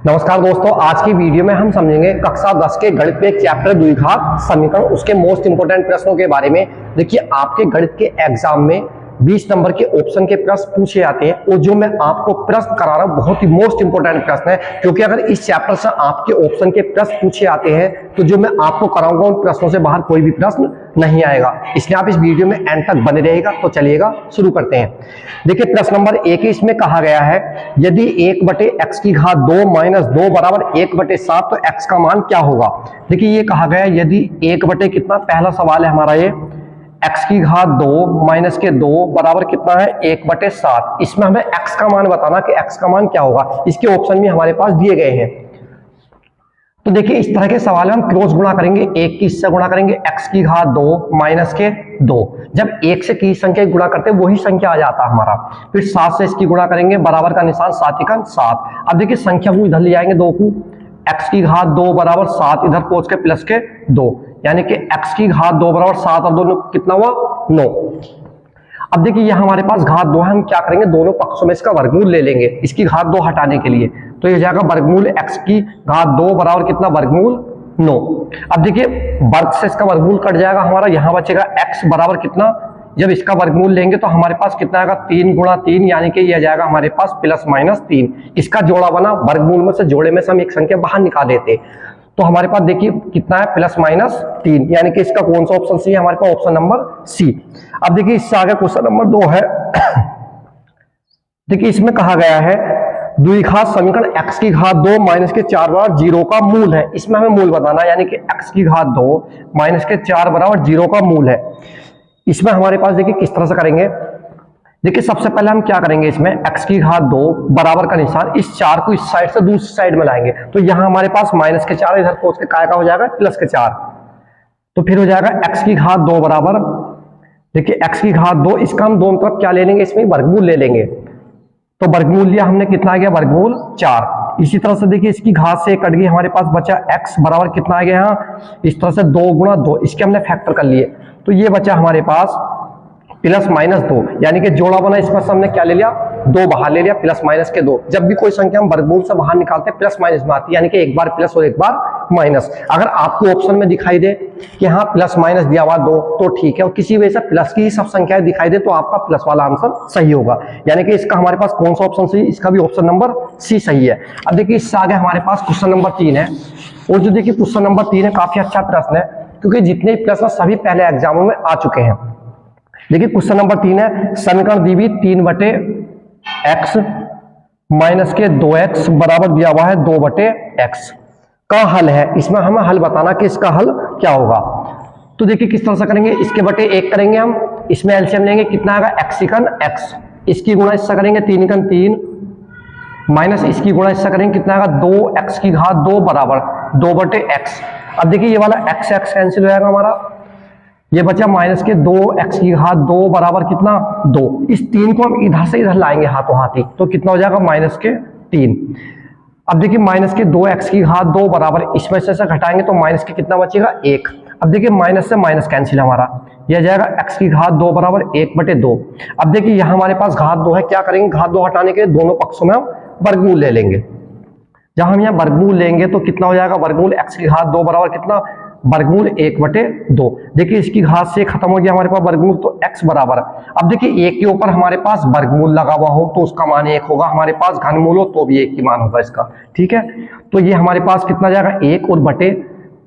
नमस्कार दोस्तों, आज की वीडियो में हम समझेंगे कक्षा 10 के गणित में एक चैप्टर द्विघात समीकरण, उसके मोस्ट इंपोर्टेंट प्रश्नों के बारे में। देखिए, आपके गणित के एग्जाम में 20 नंबर के ऑप्शन के प्रश्न पूछे जाते हैं और जो मैं आपको प्रश्न करा रहा हूं बहुत ही मोस्ट इंपोर्टेंट प्रश्न है, क्योंकि अगर इस चैप्टर से आपके ऑप्शन के प्रश्न पूछे आते हैं तो जो मैं आपको कराऊंगा उन प्रश्नों से बाहर कोई भी प्रश्न नहीं आएगा। इसलिए आप इस वीडियो में एंड तक बने रहेगा। तो चलिएगा शुरू करते हैं। देखिए, प्रश्न नंबर 1 इसमें कहा गया है, यदि 1/x की घात 2 माइनस 2 बराबर 1/7 तो x का मान क्या होगा। देखिए, ये कहा गया है यदि 1 कितना, पहला सवाल है हमारा ये, x की घात 2 माइनस के 2 बराबर कितना है 1/7। इसमें हमें x का मान बताना कि x का मान क्या होगा। इसके ऑप्शन भी हमारे पास दिए गए हैं। तो देखिए, इस तरह के सवाल हम क्रॉस गुणा करेंगे, एक की इससे गुणा करेंगे, x की घात 2 माइनस के 2। जब एक से की संख्या गुणा करते हैं वही संख्या आ जाता है हमारा। फिर 7 से इसकी गुणा करेंगे, बराबर का निशान 7 × 7। अब देखिए, संख्या को इधर ले जाएंगे 2 को, x की घात 2 बराबर 7, इधर पहुंच के प्लस के 2, यानी कि x की घात 2 बराबर 7 और 2 कितना हुआ 9। अब देखिए, यह हमारे पास घात 2 है, हम क्या करेंगे दोनों पक्षों में इसका वर्गमूल ले लेंगे इसकी घात 2 हटाने के लिए। तो ये जाएगा वर्गमूल x की घात 2 बराबर कितना, वर्गमूल 9। अब देखिए, वर्ग से इसका वर्गमूल कट जाएगा हमारा, यहां बचेगा x बराबर कितना, जब इसका वर्गमूल लेंगे तो हमारे पास कितना आएगा 3 × 3, यानी कि यह जाएगा हमारे पास +-3। इसका जोड़ा बना, वर्गमूल में से जोड़े में से हम एक संख्या बाहर निकाल देते, तो हमारे पास देखिए कितना है +-3, यानी कि इसका कौन सा ऑप्शन सी है हमारे पास, ऑप्शन नंबर सी। अब देखिए, इससे आगे क्वेश्चन नंबर 2 है। देखिए, इसमें कहा गया है द्विघात समीकरण x की घात 2 माइनस के 4 बराबर 0 का मूल है। इसमें हमें मूल बताना है, यानी कि x की घात 2 माइनस के 4 बराबर 0 का मूल है। इसमें हमारे पास देखिए किस तरह से करेंगे। देखिए, सबसे पहले हम क्या करेंगे, इसमें x की घात 2 बराबर का निशान, इस 4 को इस साइड से दूसरी साइड में लाएंगे, तो यहां हमारे पास माइनस के 4, इधर पहुंच के काय का हो जाएगा प्लस के 4। तो फिर हो जाएगा x की घात 2 बराबर, देखिए x की घात 2, इसका हम दोनों तरफ क्या ले लेंगे, इसमें वर्गमूल ले लेंगे। तो वर्गमूल लिया हमने, कितना आ गया वर्गमूल 4। इसी तरह से देखिए, इसकी घात से कट गई, हमारे पास बचा x बराबर कितना आ गया यहाँ, इस तरह से 2 × 2, इसके हमने फैक्टर कर लिए, तो ये बचा हमारे पास +-2, यानी कि जोड़ा बना, इसमें से हमने क्या ले लिया 2 बाहर ले लिया, +-2। जब भी कोई संख्या हम वर्गमूल से बाहर निकालते हैं प्लस माइनस में आती है, यानी कि एक बार प्लस और एक बार माइनस। अगर आपको ऑप्शन में दिखाई दे कि हाँ +- दिया हुआ 2 तो ठीक है, और किसी वजह से प्लस की सब संख्याएं दिखाई दे तो आपका प्लस वाला आंसर सही होगा। यानी कि इसका हमारे पास कौन सा ऑप्शन सही, इसका भी ऑप्शन नंबर सी सही है। अब देखिए, इससे आगे हमारे पास क्वेश्चन नंबर 3 है, और जो देखिए क्वेश्चन नंबर 3 है काफी अच्छा प्रश्न है, क्योंकि जितने प्रश्न सभी पहले एग्जामों में आ चुके हैं। देखिए, क्वेश्चन नंबर 3 है, समीकरण दी हुई 3/x माइनस के 2x बराबर दिया हुआ है 2/x का हल है। इसमें हमें हल बताना कि इसका हल क्या होगा। तो देखिए किस तरह से करेंगे, इसके बटे 1 करेंगे हम, इसमें एलसीएम लेंगे, कितना आएगा x × x, इसकी गुणा इससे करेंगे 3 × 3, माइनस इसकी गुणा इससे करेंगे, कितना आएगा 2x की घात 2 बराबर 2/x। अब देखिए, ये वाला x कैंसिल हो जाएगा हमारा, ये बचा माइनस के 2x की घात 2 बराबर कितना 2। इस 3 को हम इधर से इधर लाएंगे हाथों हाथी, तो कितना हो जाएगा -3। अब देखिए, माइनस के 2x की घात 2 बराबर, इसमें से घटाएंगे तो माइनस के कितना बचेगा 1। अब देखिए, माइनस से माइनस कैंसिल, हमारा यह जाएगा x की घात 2 बराबर 1/2। अब देखिए, यहां हमारे पास घात 2 है, क्या करेंगे घात 2 हटाने के दोनों पक्षों में हम वर्गमूल ले लेंगे। जहां हम यहाँ वर्गमूल लेंगे तो कितना हो जाएगा, वर्गमूल x की घात 2 बराबर कितना, वर्गमूल 1/2। देखिए, इसकी घात से खत्म हो गया हमारे पास वर्गमूल, तो x बराबर, अब देखिए 1 के ऊपर हमारे पास वर्गमूल लगा हुआ हो तो उसका मान 1 होगा, हमारे पास घनमूल हो तो भी 1 ही मान होगा इसका, ठीक है। तो ये हमारे पास कितना जाएगा 1 और बटे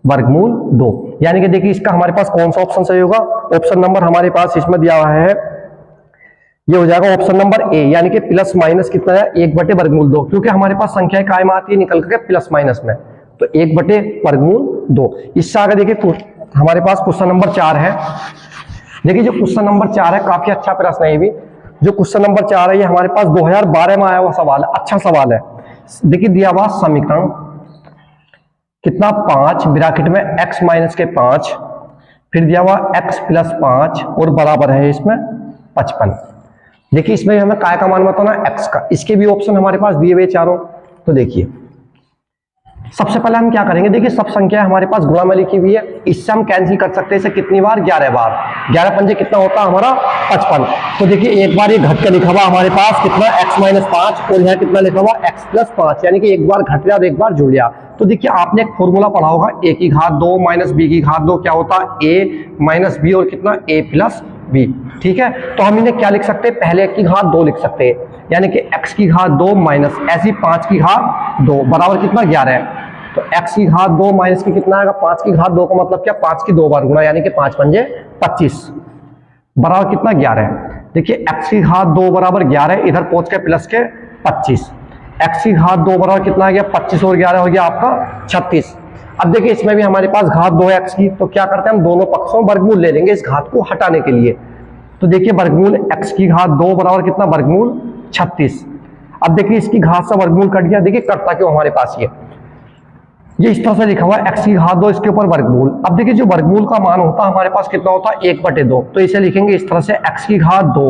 वर्गमूल 2, यानी कि देखिए इसका हमारे पास कौन सा ऑप्शन सही होगा, ऑप्शन नंबर हमारे पास इसमें दिया हुआ है, ये हो जाएगा ऑप्शन नंबर ए, यानी कि +- कितना है 1/2, क्योंकि हमारे पास संख्याएं कायम आती है निकल करके +- में, तो 1/2। इससे आगे देखिए हमारे पास क्वेश्चन नंबर 4 है। देखिए, जो क्वेश्चन नंबर 4 है काफी अच्छा प्रश्न है ये भी। जो क्वेश्चन नंबर 4 है ये हमारे पास 2012 में आया हुआ सवाल है, अच्छा सवाल है। देखिए, दिया हुआ समीकरण कितना 5 ब्रैकेट में x माइनस के 5, फिर दिया हुआ x + 5 और बराबर है इसमें 55। देखिए, इसमें हमें काय का मान बताना x का, इसके भी ऑप्शन हमारे पास दिए हुए चारों। तो देखिए, सबसे पहले हम क्या करेंगे, देखिए सब संख्या हमारे पास गुणा में लिखी हुई है, इससे हम कैंसिल कर सकते हैं इसे कितनी बार, 11 बार। 11 पंजे कितना होता है हमारा 55। तो देखिए एक बार ये घट के लिखा हुआ हमारे पास कितना x माइनस 5 और यहाँ कितना लिखा हुआ x प्लस 5, यानी कि एक बार घट गया और एक बार जुड़ गया। तो देखिए आपने एक फॉर्मूला पढ़ा होगा a की घात 2 माइनस b की घात 2 क्या होता है a माइनस b और कितना a प्लस b। ठीक है, तो हम इन्हें क्या लिख सकते हैं, पहले x की घात 2 लिख सकते हैं, यानी कि x की घात 2 माइनस ऐसी 5 की घात 2 बराबर कितना 11 है। तो x की घात 2 माइनस की कितना आएगा 5 की घात 2 का मतलब क्या 5 की 2 बार गुणा, यानी कि 5 पंजे 25 बराबर कितना 11 है। देखिए x की घात 2 बराबर 11, इधर पहुंच के प्लस के 25, x की घात 2 बराबर कितना आ गया 25 और 11 हो गया आपका 36। अब देखिए इसमें भी हमारे पास घात 2 है x की, तो क्या करते हैं हम दोनों पक्षों वर्गमूल ले लेंगे इस घात को हटाने के लिए। तो देखिए वर्गमूल x की घात 2 बराबर कितना वर्गमूल 36। अब देखिए इसकी घात से वर्गमूल कट गया, देखिए कटता क्यों हमारे पास ये इस तरह से लिखा हुआ है x की घात 2 इसके ऊपर वर्गमूल। अब देखिए जो वर्गमूल का मान होता है हमारे पास कितना होता है 1/2, तो इसे लिखेंगे इस तरह से x की घात 2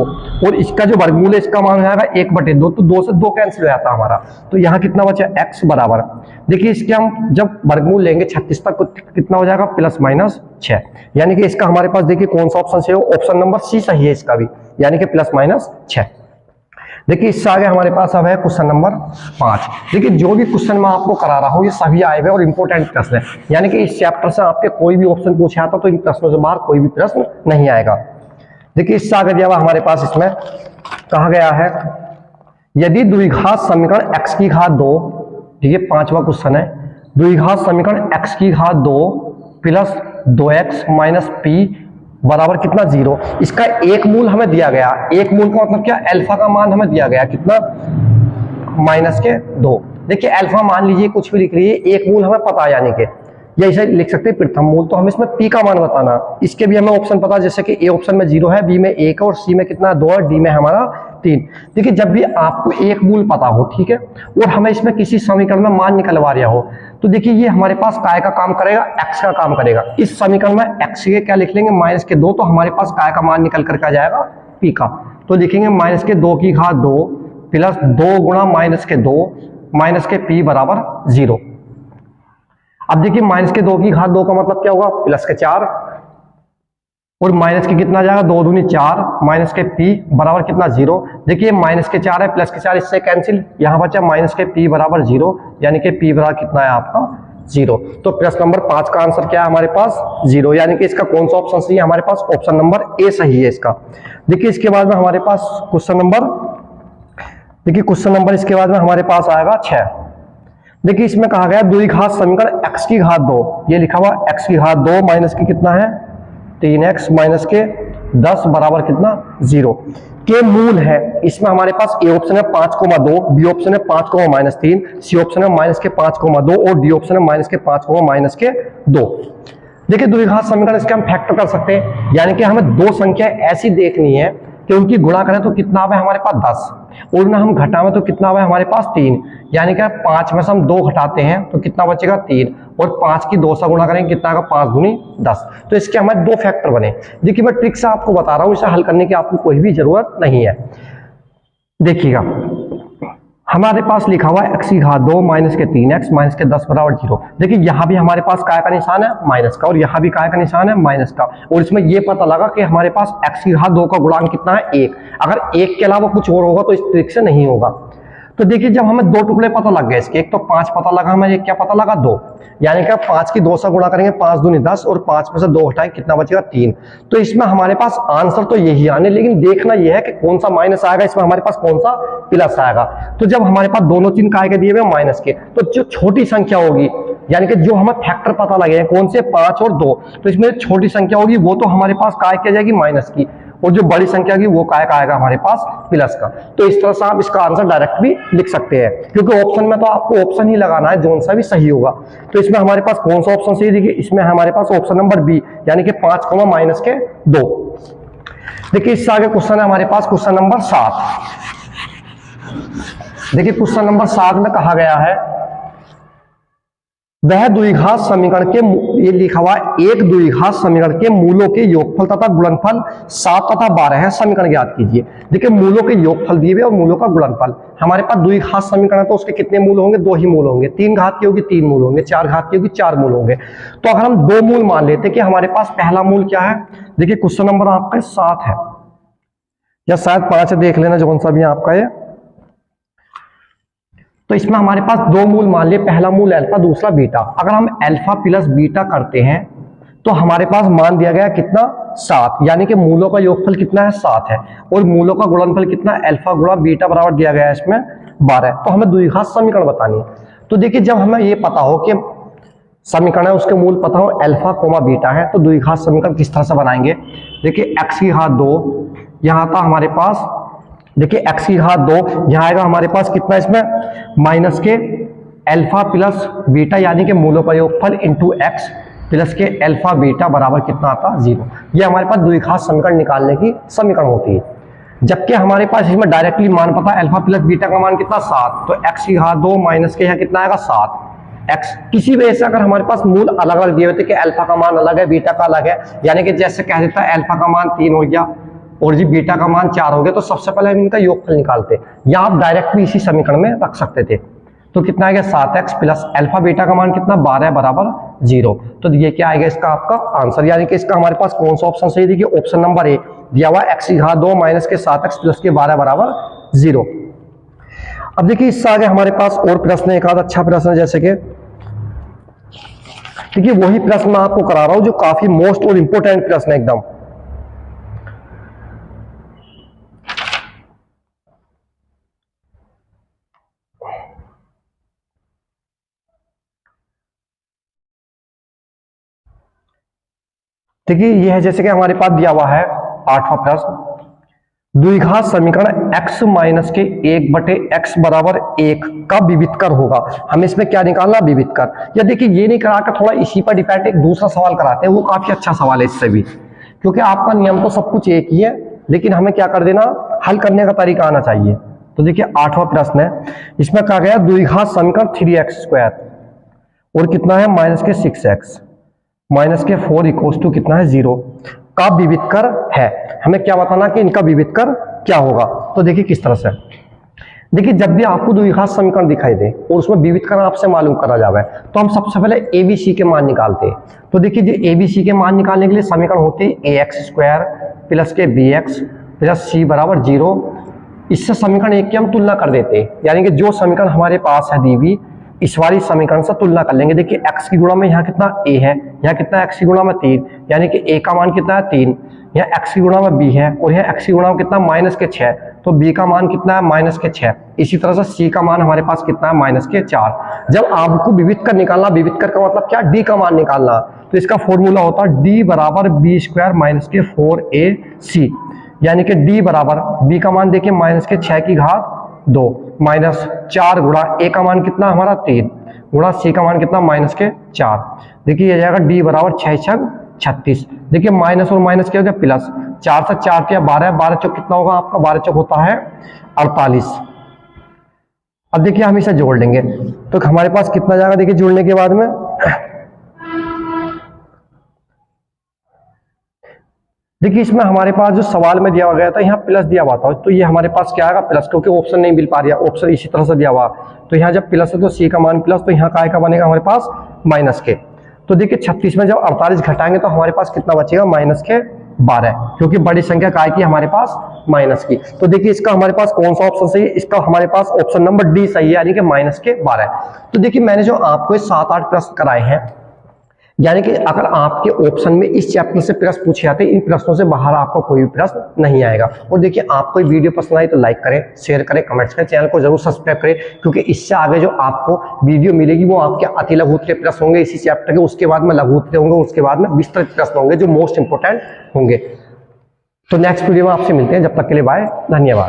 और इसका जो वर्गमूल है इसका मान हो जाएगा 1/2, तो 2 से 2 कैंसिल हो जाता है हमारा। तो यहाँ कितना बचा x बराबर, देखिए इसके हम जब वर्गमूल लेंगे 36 तक कितना हो जाएगा प्लस माइनस 6, यानी कि इसका हमारे पास देखिए कौन सा ऑप्शन से हो, ऑप्शन नंबर सी सही है इसका भी, यानी कि प्लस माइनस 6। देखिए इससे आगे हमारे पास अब है क्वेश्चन नंबर 5। देखिए जो भी क्वेश्चन मैं आपको करा रहा हूँ ये सभी आए हुए और इंपॉर्टेंट प्रश्न है, यानी कि इस चैप्टर से आपके कोई भी ऑप्शन पूछा था तो इन प्रश्नों से बाहर कोई भी प्रश्न नहीं आएगा। देखिए इससे आगे दिया हुआ हमारे पास इसमें कहा गया है यदि द्विघात समीकरण x की घात 2, ठीक है 5वां क्वेश्चन है, द्विघात समीकरण x की घात 2 प्लस 2x माइनस p बराबर कितना 0, इसका एक मूल हमें दिया गया, एक मूल का मतलब क्या अल्फा का मान हमें दिया गया कितना -2। देखिए अल्फा मान लीजिए कुछ भी लिख रही है, एक मूल हमें पता है, यानी कि या इसे लिख सकते हैं प्रथम मूल, तो हमें इसमें p का मान बताना, इसके भी हमें ऑप्शन पता, जैसे कि ए ऑप्शन में 0 है, बी में 1 है और सी में कितना 2 है, डी में हमारा 3। देखिए जब भी आपको एक मूल पता हो, ठीक है, और हमें इसमें किसी समीकरण में मान निकलवा रहा हो, तो देखिए ये हमारे पास काय का काम करेगा, x का काम करेगा। इस समीकरण में x के क्या लिख लेंगे -2, तो हमारे पास काय का मान निकल करके आ जाएगा p का, तो लिखेंगे -2 की घात 2 प्लस 2 गुणा -2 माइनस के p बराबर 0। अब देखिए -2 की घात 2 का मतलब क्या होगा +4 और माइनस के कितना जाएगा 2 दूनी 4 माइनस के p बराबर कितना 0। देखिए -4 है +4 इससे कैंसिल, यहां बचा -p बराबर 0, यानी कि p बराबर कितना है आपका 0। तो प्रश्न नंबर 5 का आंसर क्या है हमारे पास 0, यानी कि इसका कौन सा ऑप्शन सही है हमारे पास, ऑप्शन नंबर ए सही है इसका। देखिए इसके बाद में हमारे पास क्वेश्चन नंबर इसके बाद में हमारे पास आएगा 6। देखिए इसमें कहा गया द्विघात समीकरण x की घात 2, ये लिखा हुआ x की घात 2 माइनस की कितना है 3x माइनस के 10 बराबर कितना 0 के मूल है। इसमें हमारे पास ए ऑप्शन है 5,2, बी ऑप्शन है 5,-3, सी ऑप्शन है -5,2 और डी ऑप्शन है -5,-2। देखिए द्विघात समीकरण इसके हम फैक्टर कर सकते हैं, यानी कि हमें दो संख्या ऐसी देखनी है कि उनकी गुणा करें तो कितना आवे हमारे पास 10 और ना हम घटावें तो कितना आवे हमारे पास 3, यानी कि 5 में से हम 2 घटाते हैं तो कितना बचेगा 3 और 5 की 2 से गुणा करेंगे कितना आएगा 5 दूनी 10। तो इसके हमारे 2 फैक्टर बने। देखिए मैं ट्रिक से आपको बता रहा हूं, इसे हल करने की आपको कोई भी जरूरत नहीं है। देखिएगा हमारे पास लिखा हुआ है x की घात 2 माइनस के 3x माइनस के 10 बराबर 0। देखिए यहाँ भी हमारे पास काय का निशान है माइनस का और यहाँ भी काय का निशान है माइनस का, और इसमें ये पता लगा कि हमारे पास x की घात 2 का गुणांक कितना है 1। अगर 1 के अलावा कुछ और होगा तो इस ट्रिक से नहीं होगा। तो देखिए जब हमें 2 टुकड़े पता लग गए इसके, एक तो 5 पता लगा हमें, एक क्या पता लगा 2, यानी कि 5 की 2 से गुणा करेंगे 5 दूनी 10 और 5 में से 2 हटाएं कितना बचेगा 3। तो इसमें हमारे पास आंसर तो यही आने, लेकिन देखना यह है कि कौन सा माइनस आएगा, इसमें हमारे पास कौन सा प्लस आएगा। तो जब हमारे पास दोनों चिन्ह काय के दिए हुए माइनस के, तो जो छोटी संख्या होगी यानी कि जो हमें फैक्टर पता लगे हैं कौन से 5 और 2, तो इसमें छोटी संख्या होगी वो तो हमारे पास काय की जाएगी माइनस की, और जो बड़ी संख्या की वो काय का आएगा हमारे पास प्लस का। तो इस तरह से आप इसका आंसर डायरेक्ट भी लिख सकते हैं, क्योंकि ऑप्शन में तो आपको ऑप्शन ही लगाना है जो सा भी सही होगा। तो इसमें हमारे पास कौन सा ऑप्शन सही, देखिए इसमें हमारे पास ऑप्शन नंबर बी, यानी कि 5 माइनस के 2। देखिए इससे आगे क्वेश्चन है हमारे पास क्वेश्चन नंबर 7। देखिए क्वेश्चन नंबर 7 में कहा गया है वह द्विघात समीकरण के ये लिखा हुआ एक द्विघात समीकरण के मूलों के योगफल तथा गुणनफल 7 तथा 12 है, समीकरण ज्ञात कीजिए। देखिए मूलों के योगफल दिए हुए और मूलों का गुणनफल। हमारे पास द्विघात समीकरण है तो उसके कितने मूल होंगे? 2 ही मूल होंगे। 3 घात की होगी 3 मूल होंगे, 4 घात की होगी 4 मूल होंगे। तो अगर हम 2 मूल मान लेते हैं कि हमारे पास पहला मूल क्या है, देखिए क्वेश्चन नंबर आपका 7 है या शायद 5 देख लेना जो कौन सा भी आपका है। तो इसमें हमारे पास 2 मूल मान लिए, पहला मूल अल्फा दूसरा बीटा। अगर हम अल्फा प्लस बीटा करते हैं तो हमारे पास मान दिया गया कितना? 7, यानी कि मूलों का योगफल कितना है? 7 है और मूलों का गुणनफल कितना? अल्फा गुणा बीटा बराबर दिया गया है इसमें 12। तो हमें द्विघात समीकरण बतानी है। तो देखिए जब हमें ये पता हो कि समीकरण है उसके मूल पता हो अल्फा कोमा बीटा है तो द्विघात समीकरण किस तरह से बनाएंगे? देखिए x की घात 2 यहां था हमारे पास, देखिए x की घात 2 यहां आएगा हमारे पास कितना? इसमें माइनस के अल्फा प्लस बीटा यानी कि मूलों का योगफल इंटू x प्लस के अल्फा बीटा बराबर कितना आता? 0। ये हमारे पास द्विघात समीकरण निकालने की समीकरण होती है। जबकि हमारे पास इसमें डायरेक्टली मान पता अल्फा प्लस बीटा का मान कितना? 7। तो x की घात 2 माइनस के यहाँ कितना आएगा? 7। x किसी वजह से अगर हमारे पास मूल अलग अलग दिए होते कि अल्फा का मान अलग है बीटा का अलग है, यानी कि जैसे कह देता है अल्फा का मान 3 हो गया और जी बीटा का मान 4 हो गया, तो सबसे पहले हम इनका योगफल निकालते, या आप डायरेक्ट भी इसी समीकरण में रख सकते थे। तो कितना आ गया? 7x प्लस अल्फा बीटा का मान कितना? 12 बराबर 0। तो ये क्या आएगा इसका आपका आंसर, यानी कि इसका हमारे पास कौन सा ऑप्शन सही? देखिए ऑप्शन नंबर ए दिया हुआ x की घात 2 माइनस के 7x प्लस के 12 बराबर 0। अब देखिए इससे आगे हमारे पास और प्रश्न, एक आधा अच्छा प्रश्न, जैसे कि देखिए वही प्रश्न मैं आपको करा रहा हूं जो काफी मोस्ट और इंपोर्टेंट प्रश्न है एकदम। देखिए यह है जैसे कि हमारे पास दिया हुआ है 8वां प्रश्न, द्विघात समीकरण x माइनस के 1/x बराबर 1 का विविधकर होगा। हमें इसमें क्या निकालना? विविधकर। या देखिए ये नहीं कराकर थोड़ा इसी पर डिपेंड एक दूसरा सवाल कराते हैं, वो काफी अच्छा सवाल है इससे भी, क्योंकि आपका नियम तो सब कुछ एक ही है लेकिन हमें क्या कर देना? हल करने का तरीका आना चाहिए। तो देखिए 8वां प्रश्न है, इसमें कहा गया द्विघात समीकरण 3x² और कितना है? माइनस के 6x माइनस के 4 इक्वल्स टू कितना है? 0 का विविधकर है। हमें क्या बताना कि इनका विविधकर क्या होगा। तो देखिए किस तरह से, देखिए जब भी आपको द्विघात समीकरण दिखाई दे और उसमें विविधकर आपसे मालूम करा जाए तो हम सबसे पहले ABC के मान निकालते हैं। तो देखिए जो ABC के मान निकालने के लिए समीकरण होते हैं ax² प्लस के bx प्लस c बराबर 0। इससे समीकरण एक की हम तुलना कर देते हैं, यानी कि जो समीकरण हमारे पास है दी हुई इस वाली समीकरण से तुलना कर लेंगे। देखिए x की गुणा में यहाँ कितना a है, यहाँ कितना x की गुणा में 3, यानी कि a का मान कितना है? 3। यहाँ x की गुणा में b है और यहाँ x की गुणा में कितना? माइनस के 6, तो b का मान कितना है? माइनस के 6। इसी तरह से c का मान हमारे पास कितना है? माइनस के 4। जब आपको विविधकर निकालना, विविधकर का मतलब क्या? d का मान निकालना, तो इसका फॉर्मूला होता है d बराबर b² माइनस के 4ac, यानी कि d बराबर b का मान देखिए माइनस के 6 की घात 2 माइनस 4 गुणा a का मान कितना हमारा? 3 गुणा c का मान कितना? माइनस के 4। देखिए ये जाएगा d बराबर 6 छक 36। देखिए माइनस और माइनस क्या हो गया? प्लस। 4 से 4 किया 12, 12 चौक कितना होगा आपका? 12 चौक होता है 48। अब देखिए हम इसे जोड़ लेंगे तो हमारे पास कितना जाएगा? देखिए जोड़ने के बाद में देखिए इसमें हमारे पास जो सवाल में दिया गया था यहाँ प्लस दिया हुआ था, तो ये हमारे पास क्या आएगा? प्लस, क्योंकि ऑप्शन नहीं मिल पा रहा, ऑप्शन इसी तरह से दिया हुआ। तो यहाँ जब प्लस है तो सी का मान प्लस, तो यहाँ का बनेगा हमारे पास माइनस के। तो देखिए 36 में जब 48 घटाएंगे तो हमारे पास कितना बचेगा? माइनस के 12, क्योंकि बड़ी संख्या काय की हमारे पास? माइनस की। तो देखिए इसका हमारे पास कौन सा ऑप्शन सही है? इसका हमारे पास ऑप्शन नंबर डी सही है, यानी कि माइनस के 12। तो देखिए मैंने जो आपको 7-8 प्रश्न कराए हैं, यानी कि अगर आपके ऑप्शन में इस चैप्टर से प्रश्न पूछे जाते हैं, इन प्रश्नों से बाहर आपको कोई भी प्रश्न नहीं आएगा। और देखिए आपको वीडियो पसंद आई तो लाइक करें, शेयर करें, कमेंट्स करें, चैनल को जरूर सब्सक्राइब करें, क्योंकि इससे आगे जो आपको वीडियो मिलेगी वो आपके अति लघु उत्तरीय प्रश्न होंगे इसी चैप्टर के, उसके बाद में लघु उत्तरीय होंगे, उसके बाद में विस्तृत प्रश्न होंगे जो मोस्ट इंपोर्टेंट होंगे। तो नेक्स्ट वीडियो में आपसे मिलते हैं, जब तक के लिए बाय, धन्यवाद।